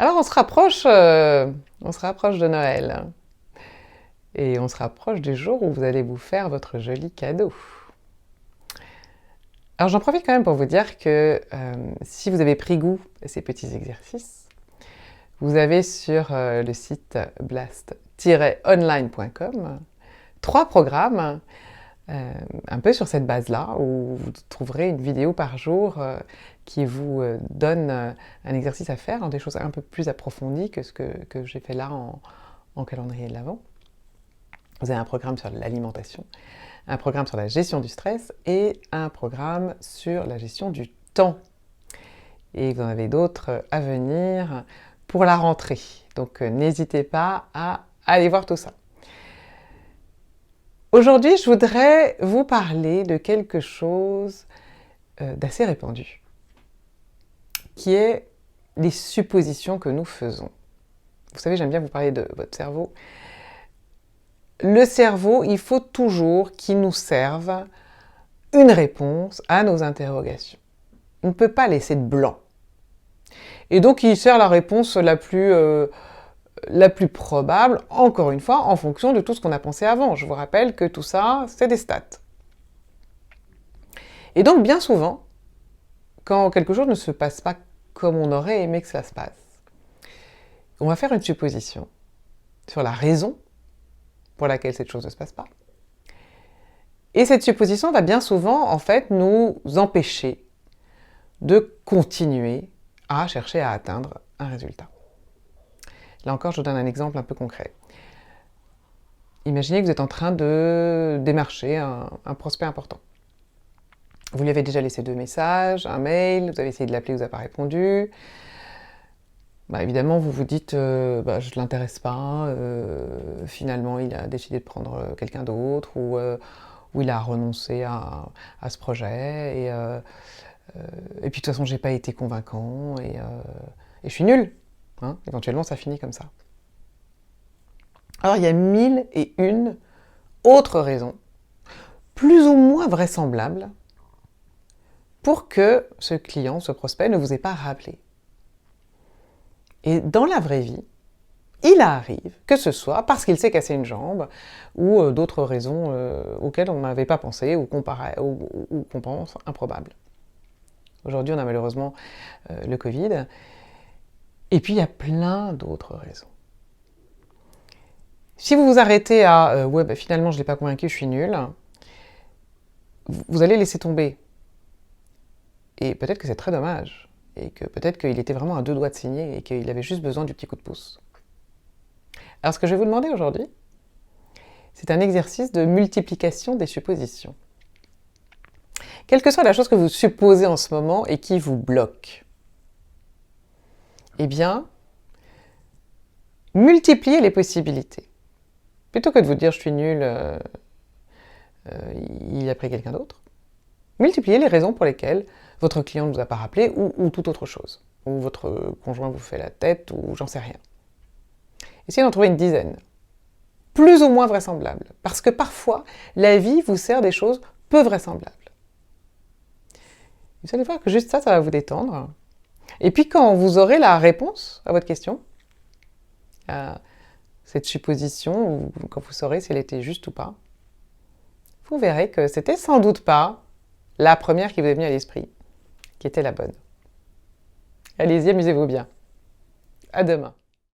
Alors on se rapproche de Noël et on se rapproche du jour où vous allez vous faire votre joli cadeau. Alors j'en profite quand même pour vous dire que si vous avez pris goût à ces petits exercices, vous avez sur le site blast-online.com 3 programmes un peu sur cette base-là, où vous trouverez une vidéo par jour qui vous donne un exercice à faire, des choses un peu plus approfondies que ce que j'ai fait là en calendrier de l'Avent. Vous avez un programme sur l'alimentation, un programme sur la gestion du stress et un programme sur la gestion du temps. Et vous en avez d'autres à venir pour la rentrée. Donc n'hésitez pas à aller voir tout ça. Aujourd'hui, je voudrais vous parler de quelque chose d'assez répandu, qui est les suppositions que nous faisons. Vous savez, j'aime bien vous parler de votre cerveau. Le cerveau, il faut toujours qu'il nous serve une réponse à nos interrogations. On ne peut pas laisser de blanc. Et donc, il sert la réponse la plus probable, encore une fois, en fonction de tout ce qu'on a pensé avant. Je vous rappelle que tout ça, c'est des stats. Et donc, bien souvent, quand quelque chose ne se passe pas comme on aurait aimé que ça se passe, on va faire une supposition sur la raison pour laquelle cette chose ne se passe pas. Et cette supposition va bien souvent, en fait, nous empêcher de continuer à chercher à atteindre un résultat. Là encore, je vous donne un exemple un peu concret. Imaginez que vous êtes en train de démarcher un prospect important. Vous lui avez déjà laissé 2 messages, un mail, vous avez essayé de l'appeler, il ne vous a pas répondu. Évidemment, vous vous dites je ne l'intéresse pas, finalement il a décidé de prendre quelqu'un d'autre, ou il a renoncé à ce projet, et puis de toute façon j'ai pas été convaincant, et je suis nulle. Éventuellement ça finit comme ça. Alors il y a 1001 autres raisons, plus ou moins vraisemblables, pour que ce client, ce prospect, ne vous ait pas rappelé. Et dans la vraie vie, il arrive que ce soit parce qu'il s'est cassé une jambe, ou d'autres raisons auxquelles on n'avait pas pensé, ou qu'on pense improbables. Aujourd'hui, on a malheureusement le Covid, et puis il y a plein d'autres raisons. Si vous vous arrêtez à finalement je ne l'ai pas convaincu, je suis nulle, vous allez laisser tomber. Et peut-être que c'est très dommage, et que peut-être qu'il était vraiment à 2 doigts de signer, et qu'il avait juste besoin du petit coup de pouce. Alors ce que je vais vous demander aujourd'hui, c'est un exercice de multiplication des suppositions. Quelle que soit la chose que vous supposez en ce moment et qui vous bloque, eh bien, multipliez les possibilités. Plutôt que de vous dire « je suis nul, il a pris quelqu'un d'autre », multipliez les raisons pour lesquelles votre client ne vous a pas rappelé, ou toute autre chose. Ou votre conjoint vous fait la tête, ou j'en sais rien. Essayez d'en trouver une dizaine, plus ou moins vraisemblables, parce que parfois, la vie vous sert des choses peu vraisemblables. Vous allez voir que juste ça va vous détendre. Et puis quand vous aurez la réponse à votre question, à cette supposition, ou quand vous saurez si elle était juste ou pas, vous verrez que c'était sans doute pas la première qui vous est venue à l'esprit, qui était la bonne. Allez-y, amusez-vous bien. À demain.